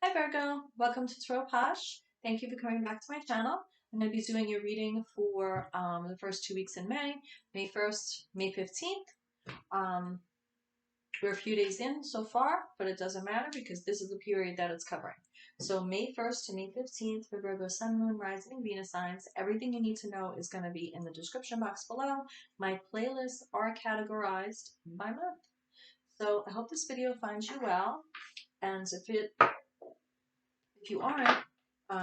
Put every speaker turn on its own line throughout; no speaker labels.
Hi Virgo, welcome to TAROTPOSH. Thank you for coming back to my channel. I'm going to be doing your reading for the first 2 weeks in May, May 1st, May 15th. We're a few days in so far, but it doesn't matter because this is the period that it's covering. So May 1st to May 15th for Virgo, Sun, Moon, Rising, and Venus signs. Everything you need to know is going to be in the description box below. My playlists are categorized by month. So I hope this video finds you well, and if you aren't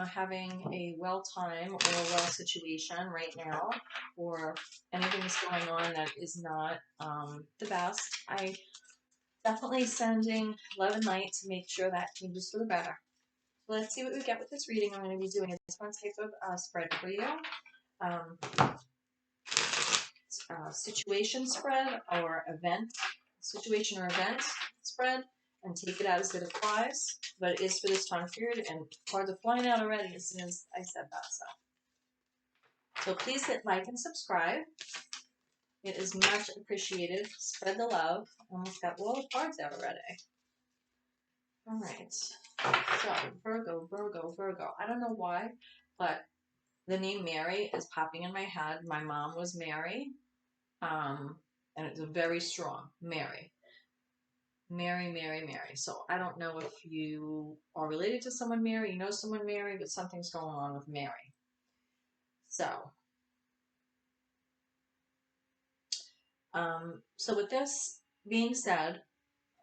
having a well time or a well situation right now, or anything is going on that is not the best, I definitely sending love and light to make sure that changes for the better. So let's see what we get with this reading. I'm going to be doing a different type of spread for you. Situation spread or event, situation or event spread, and take it out as it applies, but it is for this time period, and cards are flying out already as soon as I said that. So please hit like and subscribe. It is much appreciated. Spread the love. Almost got all the cards out already. All right. So Virgo, Virgo, Virgo. I don't know why, but the name Mary is popping in my head. My mom was Mary, and it's very strong. Mary. Mary, Mary, Mary. So I don't know if you are related to someone Mary, you know someone Mary, but something's going on with Mary. So with this being said,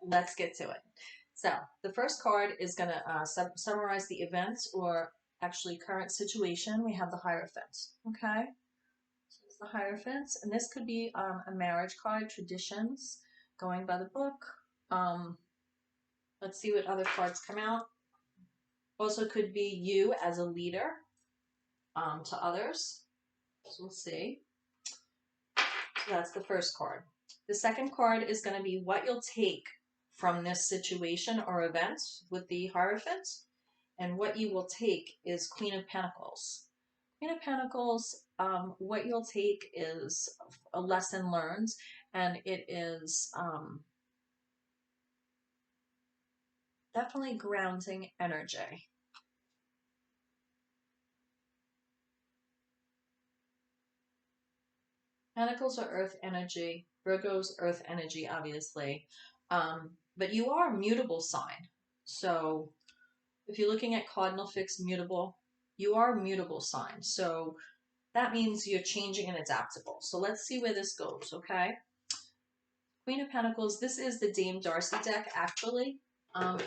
let's get to it. So the first card is going to summarize the events or actually current situation. We have the Hierophant. Okay, so it's the Hierophant, and this could be a marriage card, traditions, going by the book. Let's see what other cards come out. Also could be you as a leader to others. So we'll see. So that's the first card. The second card is going to be what you'll take from this situation or event with the Hierophant. And what you will take is Queen of Pentacles. Queen of Pentacles, what you'll take is a lesson learned, and it is definitely grounding energy. Pentacles are earth energy. Virgo's earth energy, obviously. But you are a mutable sign. So if you're looking at cardinal fixed mutable, you are a mutable sign. So that means you're changing and adaptable. So let's see where this goes, okay? Queen of Pentacles, this is the Dame Darcy deck, actually.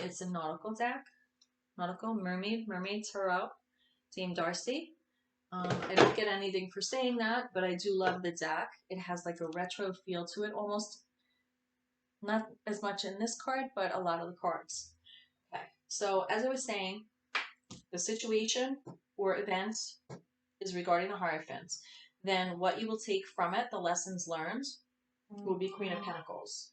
It's a nautical deck. Nautical, Mermaid Tarot, Dame Darcy. I don't get anything for saying that, but I do love the deck. It has like a retro feel to it, almost. Not as much in this card, but a lot of the cards. Okay, so as I was saying, the situation or event is regarding the Hierophant. Then what you will take from it, the lessons learned, will be Queen of Pentacles.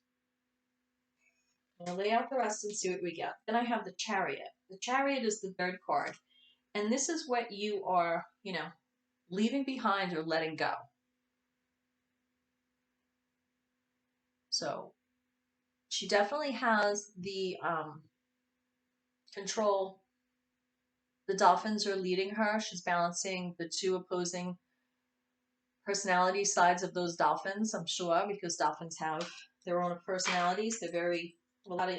I'm going to lay out the rest and see what we get. Then I have the Chariot. The Chariot is the third card. And this is what you are, leaving behind or letting go. So she definitely has the control. The dolphins are leading her. She's balancing the two opposing personality sides of those dolphins, I'm sure, because dolphins have their own personalities. They're a lot of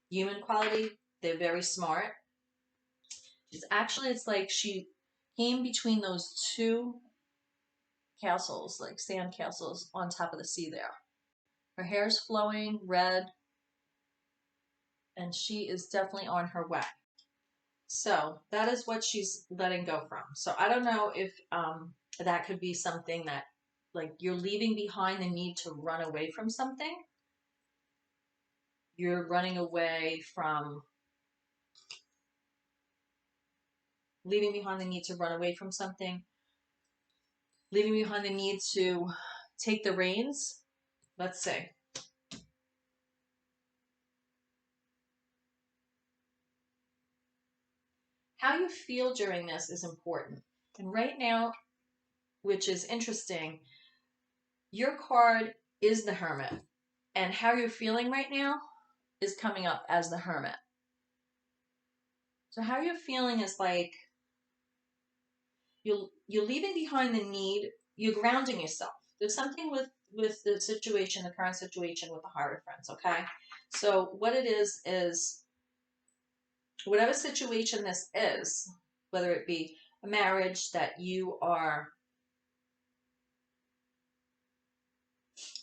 human quality. They're very smart. It's like she came between those two castles, like sand castles on top of the sea there. Her hair's flowing, red, and she is definitely on her way. So that is what she's letting go from. So I don't know if that could be something that, like, you're leaving behind the need to run away from something. You're running away from leaving behind the need to run away from something, leaving behind the need to take the reins. Let's see. How you feel during this is important. And right now, which is interesting, your card is the Hermit. And how you're feeling right now is coming up as the Hermit. So how you're feeling is like you're leaving behind the need, you're grounding yourself. There's something with the situation, the current situation with the Hierophants, okay? So what it is whatever situation this is, whether it be a marriage that you are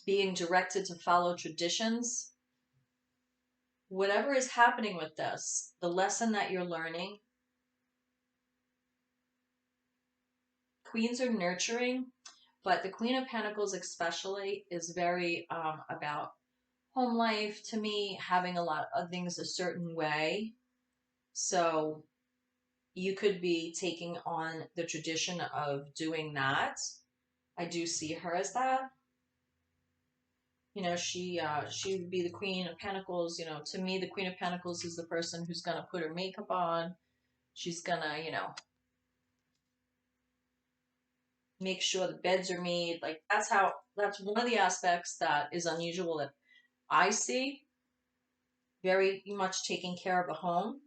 being directed to follow traditions, whatever is happening with this, the lesson that you're learning, queens are nurturing, but the Queen of Pentacles especially is very about home life to me, having a lot of things a certain way. So you could be taking on the tradition of doing that. I do see her as that. You know, she would be the Queen of Pentacles. You know, to me, the Queen of Pentacles is the person who's gonna put her makeup on. She's gonna, you know, make sure the beds are made. Like that's one of the aspects that is unusual that I see. Very much taking care of the home.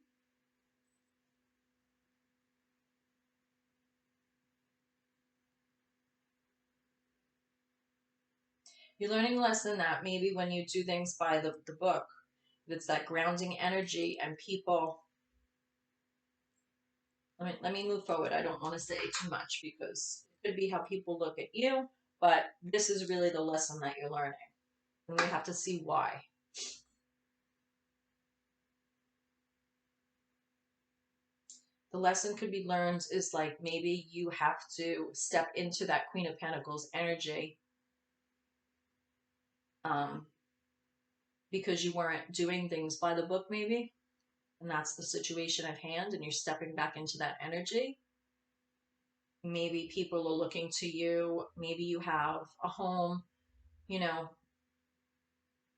You're learning a lesson that maybe when you do things by the book, it's that grounding energy and people. Let me move forward. I don't want to say too much because it could be how people look at you, but this is really the lesson that you're learning. And we have to see why. The lesson could be learned is like maybe you have to step into that Queen of Pentacles energy um, because you weren't doing things by the book, maybe. And that's the situation at hand, and you're stepping back into that energy. Maybe people are looking to you. Maybe you have a home, you know,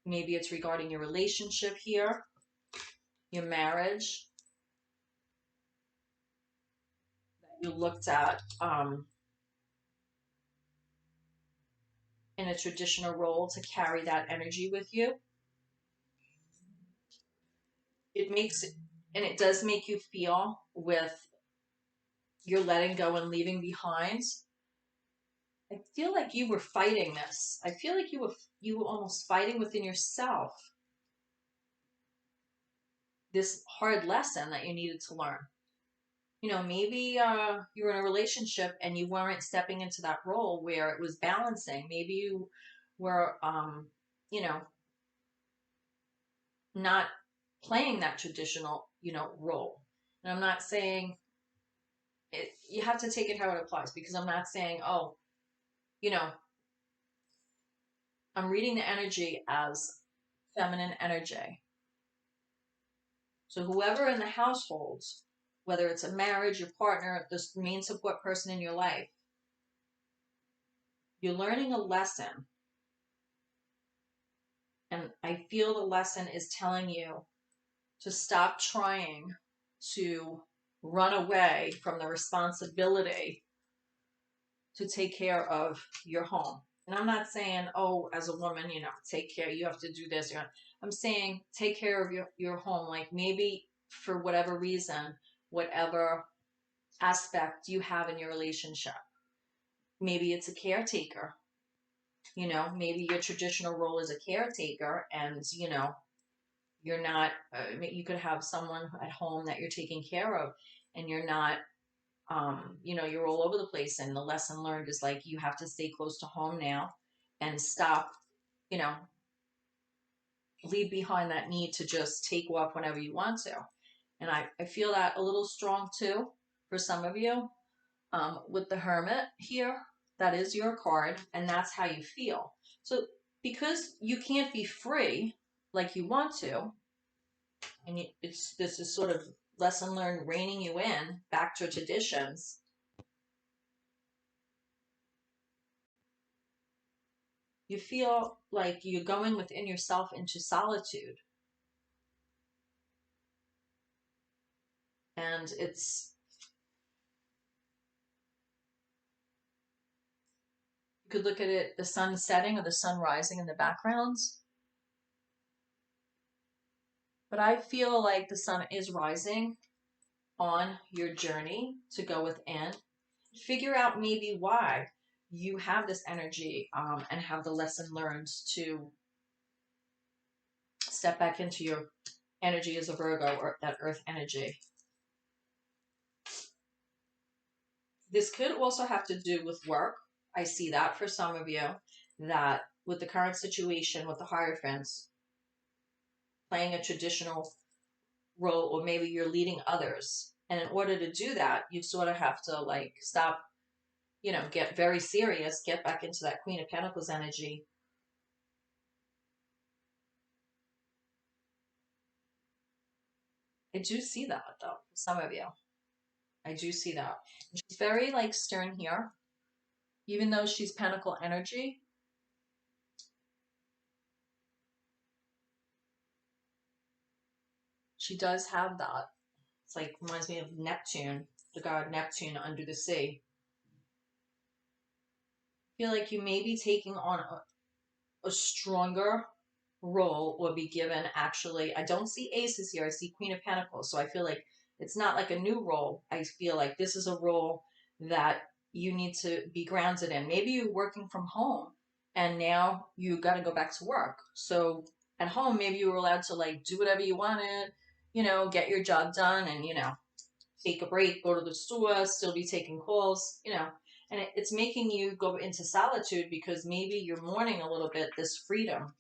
maybe it's regarding your relationship here, your marriage that you looked at in a traditional role to carry that energy with you. It makes it, and it does make you feel with your letting go and leaving behind. I feel like you were fighting this. I feel like you were almost fighting within yourself this hard lesson that you needed to learn. You know, maybe you were in a relationship and you weren't stepping into that role where it was balancing. Maybe you were, you know, not playing that traditional, you know, role. And I'm not saying it, you have to take it how it applies because I'm not saying, oh, you know, I'm reading the energy as feminine energy. So whoever in the household, whether it's a marriage, your partner, the main support person in your life, you're learning a lesson. And I feel the lesson is telling you to stop trying to run away from the responsibility to take care of your home. And I'm not saying, oh, as a woman, you know, take care, you have to do this. I'm saying take care of your home. Like maybe for whatever reason, whatever aspect you have in your relationship. Maybe it's a caretaker. You know, maybe your traditional role is a caretaker and, you know, you're not, you could have someone at home that you're taking care of and you're not, you know, you're all over the place. And the lesson learned is like, you have to stay close to home now and stop, you know, leave behind that need to just take off whenever you want to. And I feel that a little strong too for some of you. With the Hermit here, that is your card, and that's how you feel. So because you can't be free like you want to, and this is sort of lesson learned reining you in back to traditions. You feel like you're going within yourself into solitude. And you could look at it, the sun setting or the sun rising in the background. But I feel like the sun is rising on your journey to go within. Figure out maybe why you have this energy, and have the lesson learned to step back into your energy as a Virgo, or that earth energy. This could also have to do with work. I see that for some of you, that with the current situation with the Hierophants, playing a traditional role, or maybe you're leading others. And in order to do that, you sort of have to like stop, get very serious, get back into that Queen of Pentacles energy. I do see that though, for some of you. I do see that. She's very like stern here, even though she's Pentacle energy. She does have that. It's like, reminds me of Neptune, the god Neptune under the sea. I feel like you may be taking on a stronger role, or be given, actually, I don't see aces here, I see Queen of Pentacles, so I feel like it's not like a new role. I feel like this is a role that you need to be grounded in. Maybe you're working from home and now you got to go back to work. So at home, maybe you were allowed to like do whatever you wanted, get your job done, and take a break, go to the store, still be taking calls, and it's making you go into solitude because maybe you're mourning a little bit this freedom.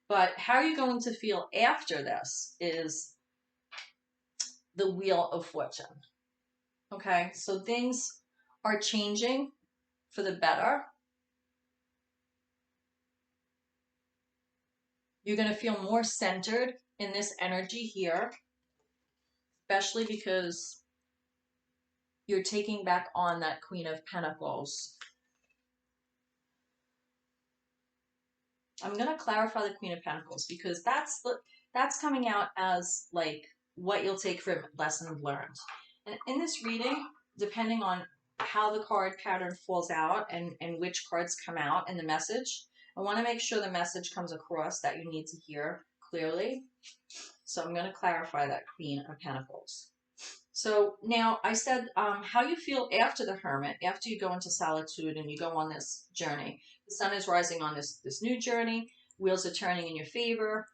But how you're going to feel after this is the Wheel of Fortune. Okay, so things are changing for the better. You're going to feel more centered in this energy here, especially because you're taking back on that Queen of Pentacles. I'm going to clarify the Queen of Pentacles because that's coming out as like what you'll take from lessons learned. And in this reading, depending on how the card pattern falls out and which cards come out in the message, I want to make sure the message comes across that you need to hear clearly. So I'm going to clarify that Queen of Pentacles. So now I said how you feel after the Hermit, after you go into solitude and you go on this journey. The sun is rising on this new journey. Wheels are turning in your favor.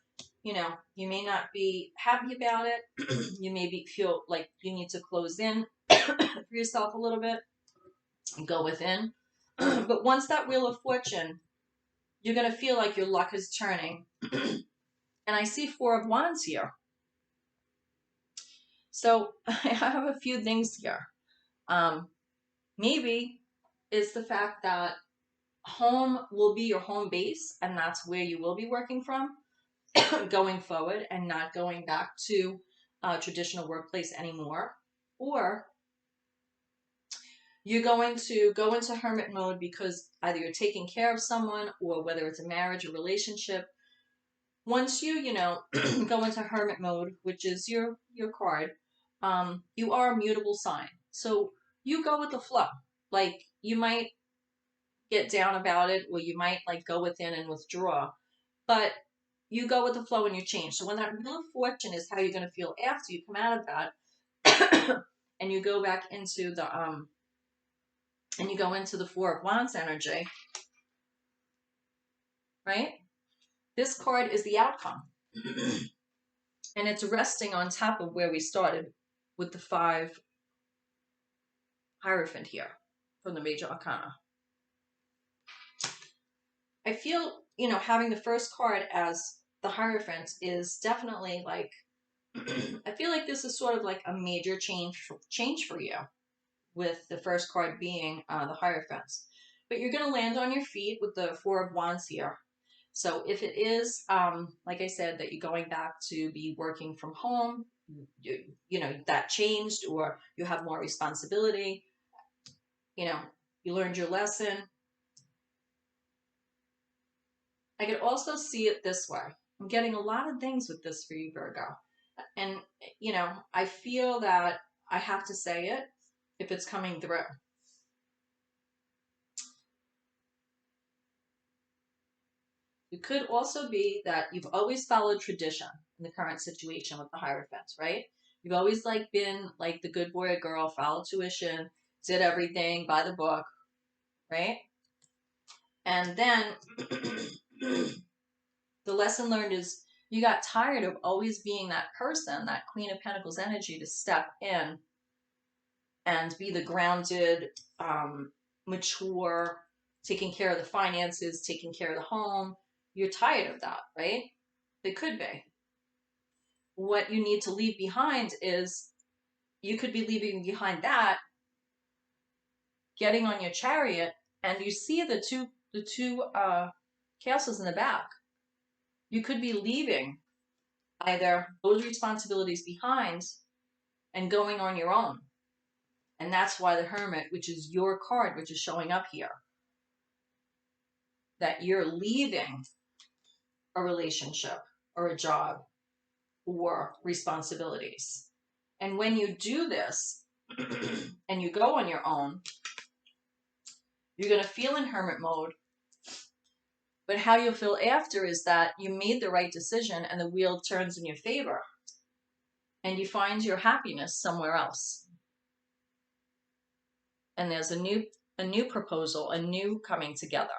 You may not be happy about it. You may feel like you need to close in for yourself a little bit and go within. But once that Wheel of Fortune, you're going to feel like your luck is turning. And I see Four of Wands here. So I have a few things here. Maybe it's the fact that home will be your home base, and that's where you will be working from going forward, and not going back to a traditional workplace anymore. Or you're going to go into hermit mode because either you're taking care of someone, or whether it's a marriage or relationship. Once you, go into hermit mode, which is your card, you are a mutable sign. So you go with the flow. Like, you might get down about it, or you might like go within and withdraw, but you go with the flow and you change. So when that Wheel of Fortune is how you're going to feel after you come out of that, and you go back into the and you go into the Four of Wands energy, right? This card is the outcome. And it's resting on top of where we started with the 5 Hierophant here from the Major Arcana. I feel, having the first card as the Hierophant is definitely like, I feel like this is sort of like a major change for you, with the first card being the Hierophant. But you're going to land on your feet with the Four of Wands here. So if it is, like I said, that you're going back to be working from home, that changed, or you have more responsibility, you learned your lesson. I could also see it this way. I'm getting a lot of things with this for you, Virgo. And, I feel that I have to say it if it's coming through. It could also be that you've always followed tradition in the current situation with the Hierophant, right? You've always like been like the good boy or girl, followed tuition, did everything by the book, right? And then the lesson learned is you got tired of always being that person, that Queen of Pentacles energy, to step in and be the grounded, mature, taking care of the finances, taking care of the home. You're tired of that, right? It could be. What you need to leave behind is you could be leaving behind that, getting on your chariot, and you see the two castles in the back. You could be leaving either those responsibilities behind and going on your own. And that's why the Hermit, which is your card, which is showing up here, that you're leaving a relationship or a job or responsibilities. And when you do this and you go on your own, you're going to feel in hermit mode. But how you'll feel after is that you made the right decision and the wheel turns in your favor and you find your happiness somewhere else. And there's a new proposal, a new coming together.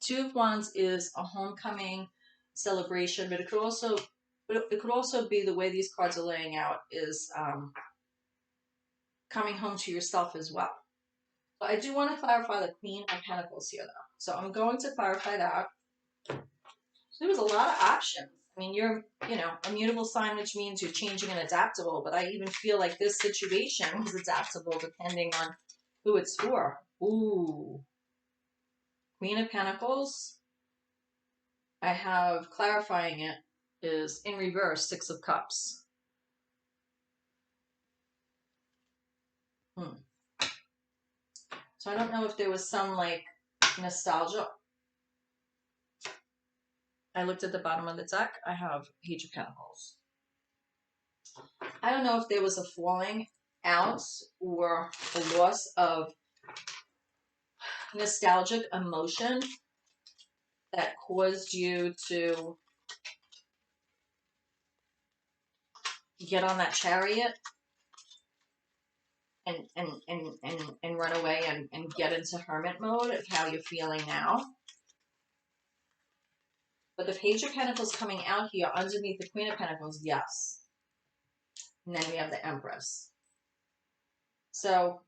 Two of Wands is a homecoming celebration, but it could also be the way these cards are laying out is coming home to yourself as well. So I do want to clarify the Queen of Pentacles here, though. So I'm going to clarify that. There was a lot of options. I mean, you're, a mutable sign, which means you're changing and adaptable. But I even feel like this situation is adaptable depending on who it's for. Ooh. Queen of Pentacles. I have clarifying it is in reverse, Six of Cups. So I don't know if there was some like nostalgia. I looked at the bottom of the deck. I have Page of Pentacles. I don't know if there was a falling out or a loss of nostalgic emotion that caused you to get on that chariot and run away and get into hermit mode of how you're feeling now. But the Page of Pentacles coming out here underneath the Queen of Pentacles, yes. And then we have the Empress. So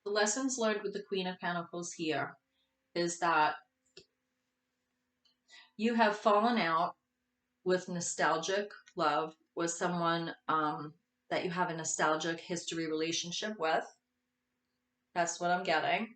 the lessons learned with the Queen of Pentacles here is that you have fallen out with nostalgic love with someone that you have a nostalgic history relationship with. That's what I'm getting.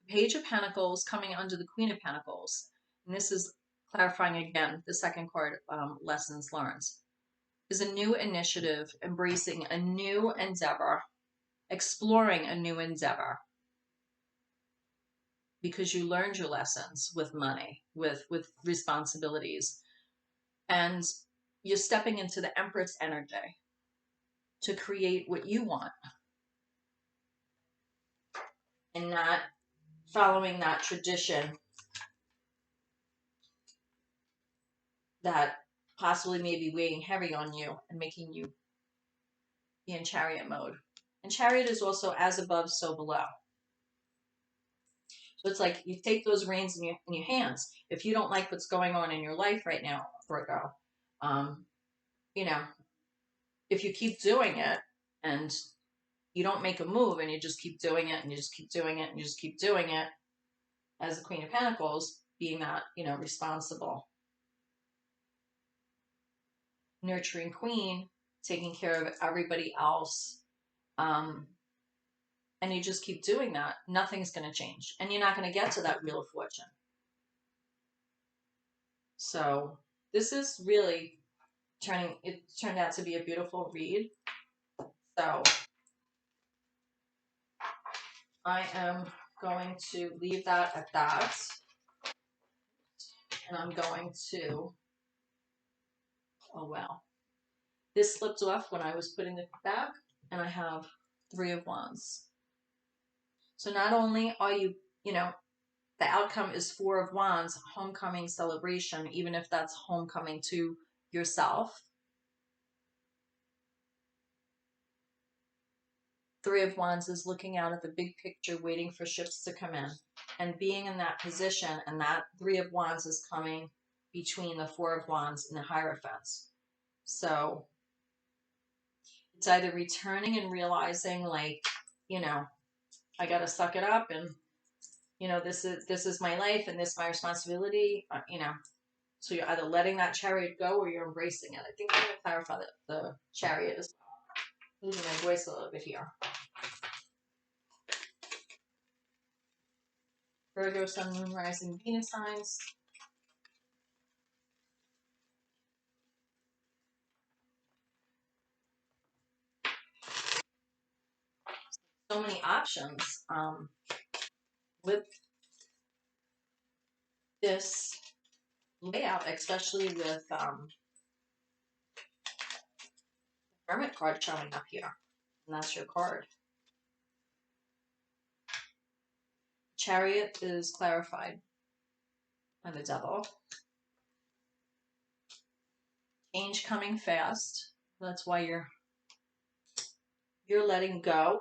Page of Pentacles coming under the Queen of Pentacles. And this is clarifying again the second card, lessons learned. Is a new initiative, embracing a new endeavor, exploring a new endeavor. Because you learned your lessons with money, with responsibilities. And you're stepping into the Empress energy to create what you want. And not following that tradition that possibly may be weighing heavy on you and making you be in chariot mode. And chariot is also as above, so below. So it's like you take those reins in your hands. If you don't like what's going on in your life right now, Virgo, if you keep doing it and you don't make a move and you just keep doing it and you just keep doing it and you just keep doing it, as the Queen of Pentacles, being that, responsible, nurturing queen, taking care of everybody else, and you just keep doing that, nothing's going to change. And you're not going to get to that Wheel of Fortune. So this is really it turned out to be a beautiful read. So I am going to leave that at that. And I'm going to, oh well. This slipped off when I was putting it back, and I have 3 of Wands. So not only are you, the outcome is 4 of Wands, homecoming celebration, even if that's homecoming to yourself. 3 of Wands is looking out at the big picture, waiting for ships to come in. And being in that position, and that 3 of Wands is coming between the 4 of Wands and the Hierophant. So it's either returning and realizing, like, I got to suck it up, and, this is my life, and this is my responsibility, So you're either letting that Chariot go or you're embracing it. I think I'm going to clarify the Chariot as well. Losing my voice a little bit here. Virgo, Sun, Moon, Rising, Venus signs. So many options with this layout, especially with Hermit card showing up here. And that's your card. Chariot is clarified by the Devil. Change coming fast. That's why you're letting go.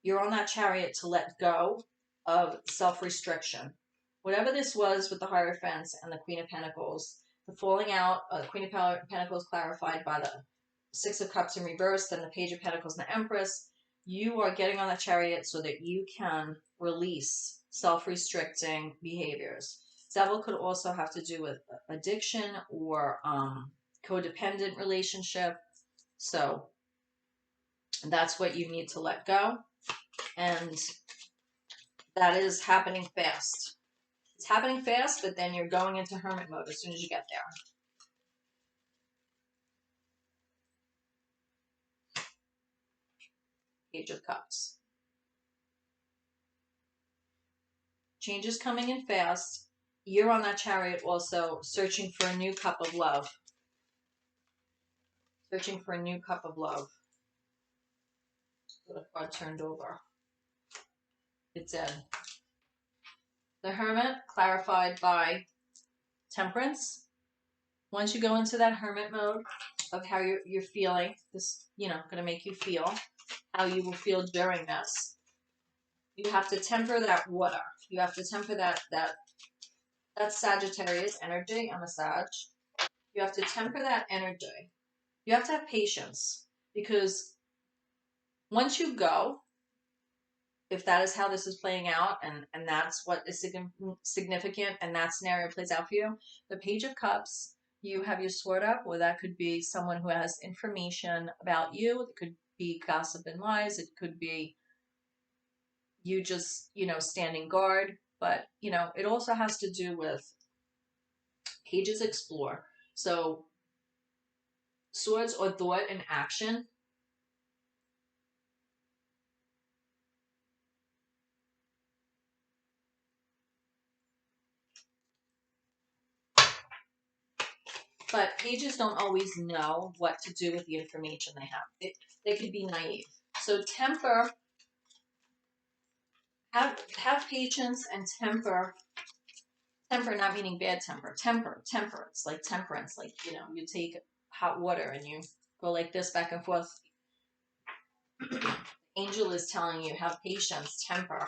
You're on that Chariot to let go of self-restriction. Whatever this was with the Hierophant and the Queen of Pentacles, the falling out, the Queen of Pentacles clarified by the 6 of Cups in reverse, then the Page of Pentacles and the Empress. You are getting on that Chariot so that you can release self-restricting behaviors. Devil could also have to do with addiction or codependent relationship. So that's what you need to let go. And that is happening fast. It's happening fast, but then you're going into hermit mode as soon as you get there. Page of Cups. Change is coming in fast. You're on that Chariot also, searching for a new cup of love. Searching for a new cup of love. The card turned over. It said, the Hermit, clarified by Temperance. Once you go into that hermit mode of how you're feeling, this, going to make you feel how you will feel during this. You have to temper that water. You have to temper that Sagittarius energy. I'm a Sag. You have to temper that energy. You have to have patience, because once you go, if that is how this is playing out, and that's what is significant, and that scenario plays out for you, the Page of Cups, you have your sword up, or that could be someone who has information about you. It could be gossip and lies. It could be you just, standing guard. But, it also has to do with Pages explore. So swords or thought and action. But pages don't always know what to do with the information they have. They could be naive. So temper, have patience and temper. Temper not meaning bad temper. Temperance, like temperance. Like, you take hot water and you go like this back and forth. Angel is telling you, have patience, temper.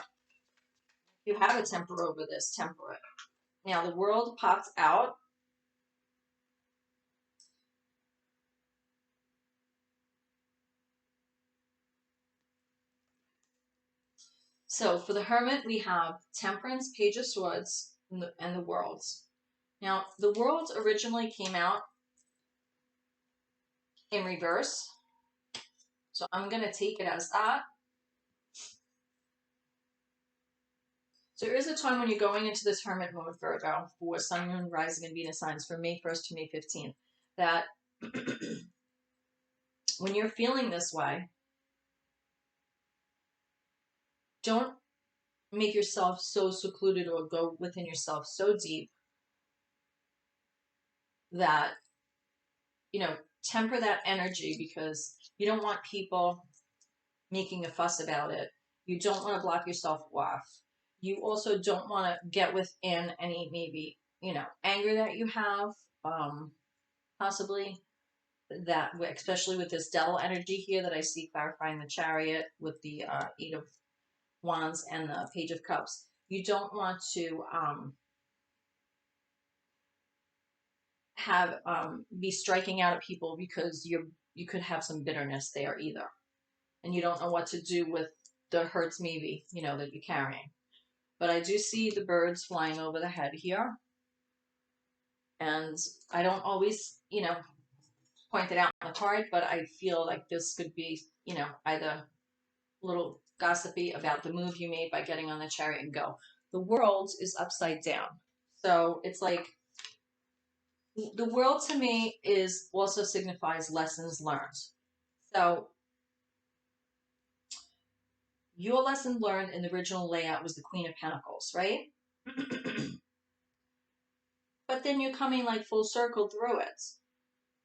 If you have a temper over this, temper it. Now the World pops out. So for the Hermit, we have Temperance, Page of Swords, and the Worlds. Now, the Worlds originally came out in reverse. So I'm going to take it as that. So there is a time when you're going into this hermit mode, Virgo, for Sun, Moon, Rising, and Venus signs from May 1st to May 15th, that when you're feeling this way, don't make yourself so secluded or go within yourself so deep that, temper that energy because you don't want people making a fuss about it. You don't want to block yourself off. You also don't want to get within any maybe, anger that you have, possibly that, especially with this devil energy here that I see clarifying the chariot with the Eight of Wands and the Page of Cups. You don't want to have be striking out at people because you could have some bitterness there either, and you don't know what to do with the hurts maybe that you're carrying. But I do see the birds flying over the head here, and I don't always point it out in the card, but I feel like this could be either a little gossipy about the move you made by getting on the chariot and go. The world is upside down, so it's like the world to me is also signifies lessons learned. So your lesson learned in the original layout was the Queen of Pentacles, right? But then you're coming like full circle through it.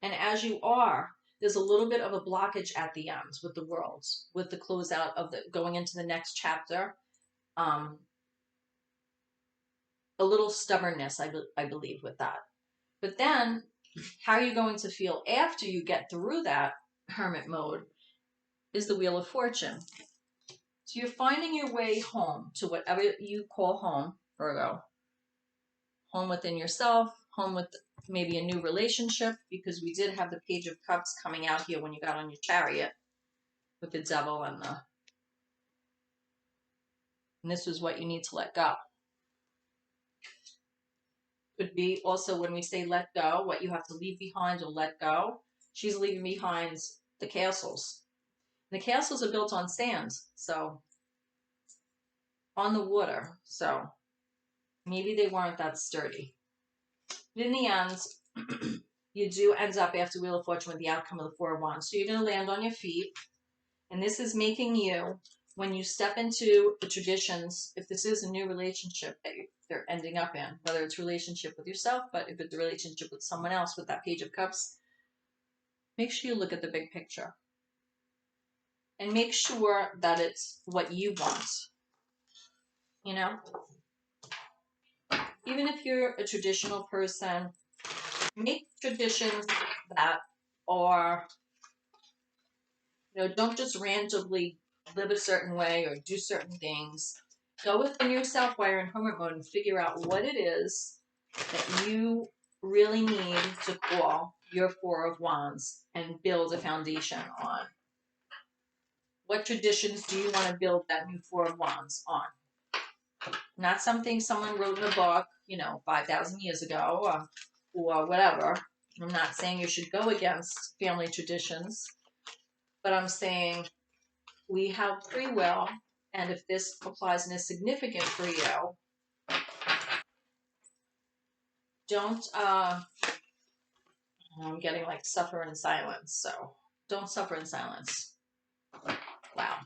And as you are, there's a little bit of a blockage at the end with the worlds, with the closeout of the going into the next chapter. A little stubbornness, I believe, with that. But then, how are you going to feel after you get through that hermit mode is the Wheel of Fortune. So you're finding your way home to whatever you call home, Virgo. Home within yourself, home with maybe a new relationship, because we did have the Page of Cups coming out here when you got on your chariot with the devil and this was what you need to let go. Could be also when we say let go, what you have to leave behind or let go. She's leaving behind the castles. The castles are built on sand, so on the water, so maybe they weren't that sturdy. But in the end, you do end up after Wheel of Fortune with the outcome of the Four of Wands. So you're going to land on your feet, and this is making you, when you step into the traditions, if this is a new relationship that they're ending up in, whether it's relationship with yourself, but if it's a relationship with someone else with that Page of Cups, make sure you look at the big picture. And make sure that it's what you want. Even if you're a traditional person, make traditions that are, don't just randomly live a certain way or do certain things. Go within yourself while you're in hermit mode and figure out what it is that you really need to call your Four of Wands and build a foundation on. What traditions do you want to build that new Four of Wands on? Not something someone wrote in a book, 5,000 years ago or whatever. I'm not saying you should go against family traditions, but I'm saying we have free will, and if this applies and is significant for you, don't, I'm getting like suffer in silence, so don't suffer in silence. Wow.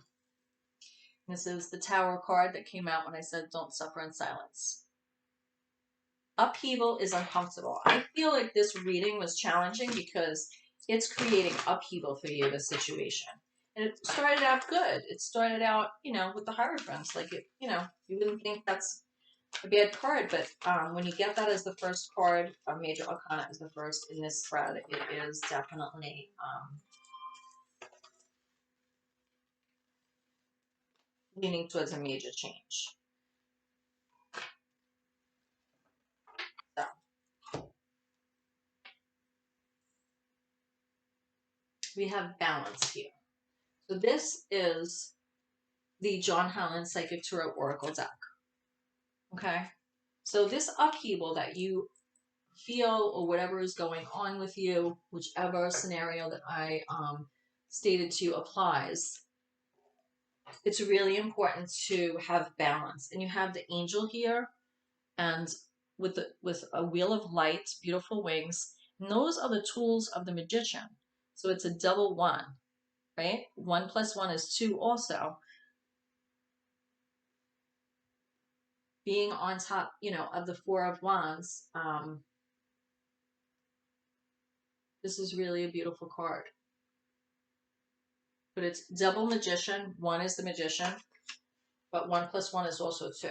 This is the Tower card that came out when I said don't suffer in silence. Upheaval is uncomfortable. I feel like this reading was challenging because it's creating upheaval for you, the situation. And it started out good. It started out, with the Hierophants. Like, you wouldn't think that's a bad card, but when you get that as the first card, a major arcana as the first in this spread, it is definitely leaning towards a major change. So, we have balance here. So this is the John Howland Psychic Tarot Oracle deck. Okay? So this upheaval that you feel or whatever is going on with you, whichever scenario that I stated to you applies, it's really important to have balance. And you have the angel here, and with a wheel of light, beautiful wings. And those are the tools of the magician. So it's a double one, right? 1 + 1 is 2 also. Being on top, of the Four of Wands, This is really a beautiful card. But it's double magician. One is the magician, but 1 plus 1 is also 2.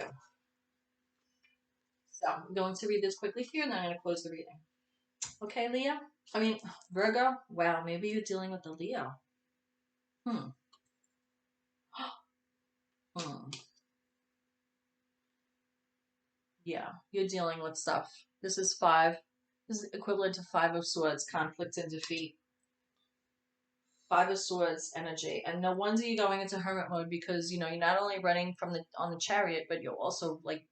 So I'm going to read this quickly for you, and then I'm going to close the reading. Okay, Leo? I mean, Virgo? Wow, maybe you're dealing with a Leo. Hmm. Hmm. Yeah, you're dealing with stuff. This is 5. This is equivalent to 5 of Swords, conflict and defeat. 5 of Swords energy. And no wonder you're going into hermit mode, because, you know, you're not only running from on the chariot, but you're also, like,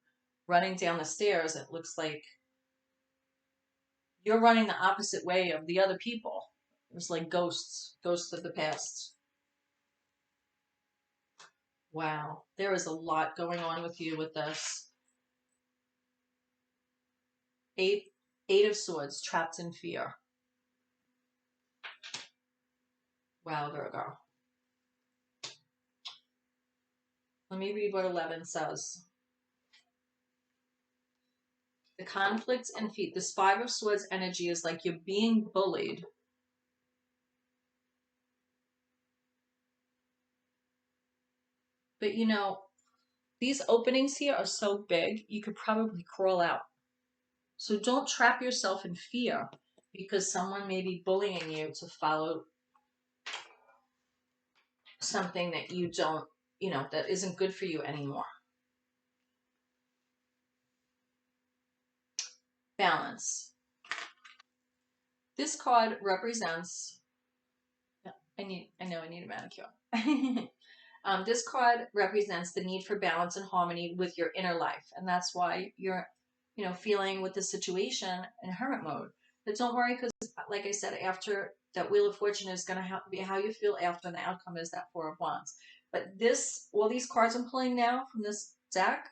running down the stairs. It looks like you're running the opposite way of the other people. It's like ghosts of the past. Wow, there is a lot going on with you with this. 8 of Swords, trapped in fear. Wow, Virgo. Let me read what 11 says. The conflict and defeat. This 5 of Swords energy is like you're being bullied. But you know, these openings here are so big, you could probably crawl out. So don't trap yourself in fear because someone may be bullying you to follow something that you don't, you know, that isn't good for you anymore. Balance. This card represents, I know I need a manicure. This card represents the need for balance and harmony with your inner life. And that's why you're, you know, feeling with the situation in hermit mode. But don't worry, because like I said, after that Wheel of Fortune is going to be how you feel after, and the outcome is that 4 of Wands. But this, all these cards I'm pulling now from this deck,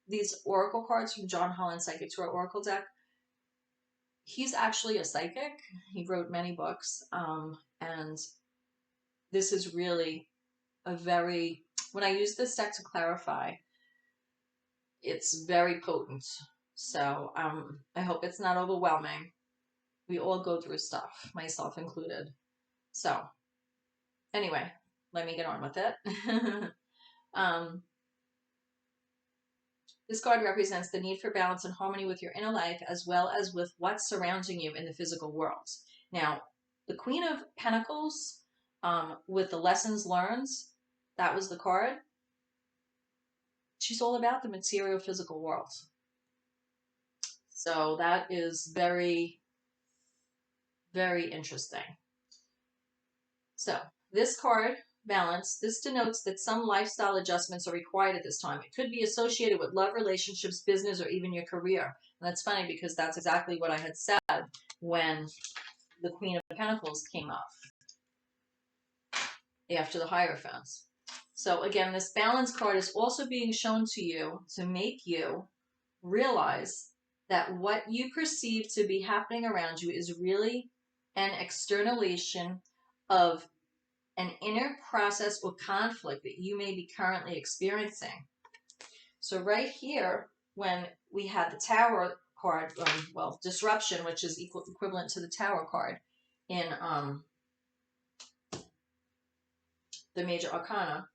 these oracle cards from John Holland Psychic Tarot Oracle deck, he's actually a psychic. He wrote many books. And this is really a very, when I use this deck to clarify, it's very potent. So I hope it's not overwhelming. We all go through stuff, myself included. So anyway, let me get on with it. This card represents the need for balance and harmony with your inner life, as well as with what's surrounding you in the physical world. Now, the Queen of Pentacles, with the lessons learned, that was the card. She's all about the material physical world. So that is very, very interesting. So this card, balance, this denotes that some lifestyle adjustments are required at this time. It could be associated with love, relationships, business, or even your career. And that's funny because that's exactly what I had said when the Queen of Pentacles came up after the Hierophants. So again, this balance card is also being shown to you to make you realize that what you perceive to be happening around you is really an externalization of an inner process or conflict that you may be currently experiencing. So right here, when we had the Tower card, well, disruption, which is equivalent to the Tower card in the Major Arcana,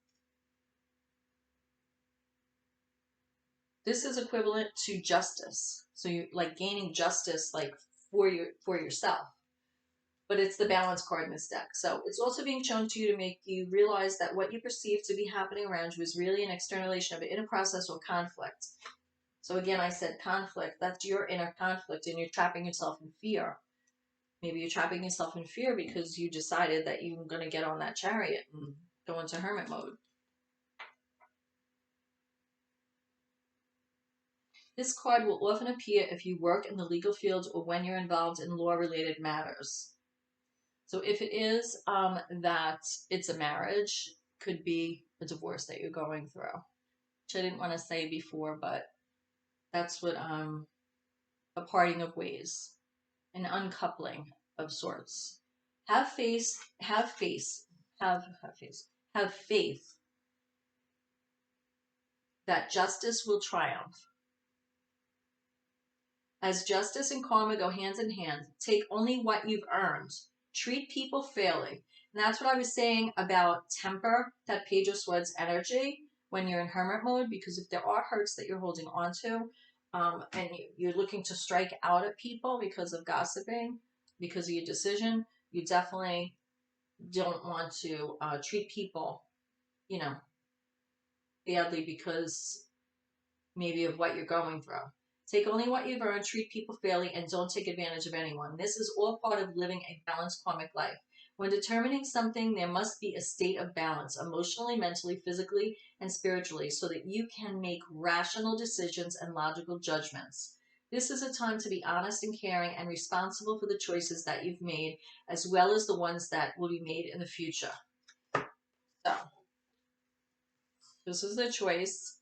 this is equivalent to justice. So you like gaining justice, like for yourself. But it's the balance card in this deck. So it's also being shown to you to make you realize that what you perceive to be happening around you is really an externalization of an inner process or conflict. So again, I said conflict. That's your inner conflict, and you're trapping yourself in fear. Maybe you're trapping yourself in fear because you decided that you're going to get on that chariot and go into hermit mode. This card will often appear if you work in the legal field or when you're involved in law-related matters. So if it is that it's a marriage, could be a divorce that you're going through, which I didn't want to say before, but that's what a parting of ways, an uncoupling of sorts. Have faith, have faith, have faith, have faith that justice will triumph. As justice and karma go hands in hand, take only what you've earned. Treat people fairly. And that's what I was saying about temper, that Page of Swords energy when you're in hermit mode, because if there are hurts that you're holding on to, and you're looking to strike out at people because of gossiping, because of your decision, you definitely don't want to treat people, you know, badly because maybe of what you're going through. Take only what you've earned, treat people fairly, and don't take advantage of anyone. This is all part of living a balanced karmic life. When determining something, there must be a state of balance, emotionally, mentally, physically, and spiritually, so that you can make rational decisions and logical judgments. This is a time to be honest and caring and responsible for the choices that you've made, as well as the ones that will be made in the future. So, this is the choice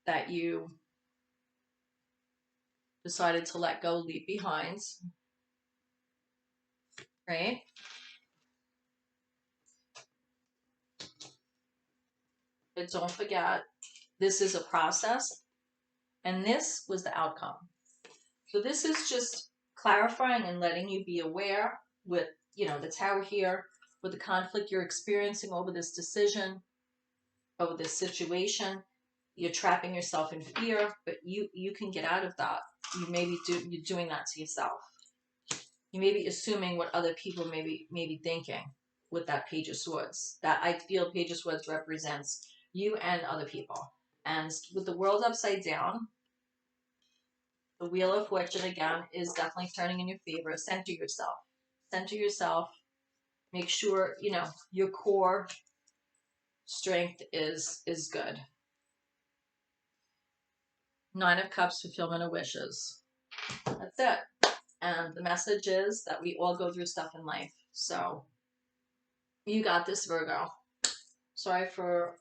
that you decided to let go, leave behind, right? But don't forget, this is a process, and this was the outcome. So this is just clarifying and letting you be aware with, the Tower here, with the conflict you're experiencing over this decision, over this situation. You're trapping yourself in fear, but you can get out of that. You're doing that to yourself. You may be assuming what other people may be thinking with that Page of Swords. That I feel Page of Swords represents you and other people. And with the world upside down, the Wheel of Fortune again is definitely turning in your favor. Center yourself. Center yourself. Make sure, your core strength is good. Nine of Cups, fulfillment of wishes. That's it. And the message is that we all go through stuff in life. So you got this, Virgo. Sorry for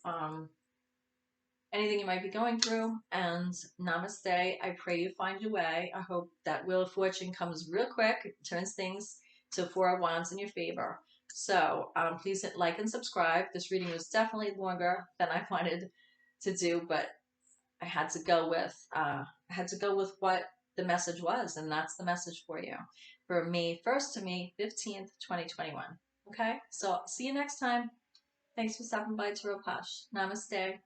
anything you might be going through, and namaste. I pray you find your way. I hope that Wheel of Fortune comes real quick, turns things to Four of Wands in your favor. So please hit like and subscribe. This reading was definitely longer than I wanted to do, but I had to go with what the message was, and that's the message for you for May 1st to May 15th, 2021. Okay, so see you next time. Thanks for stopping by TAROTPOSH. Namaste.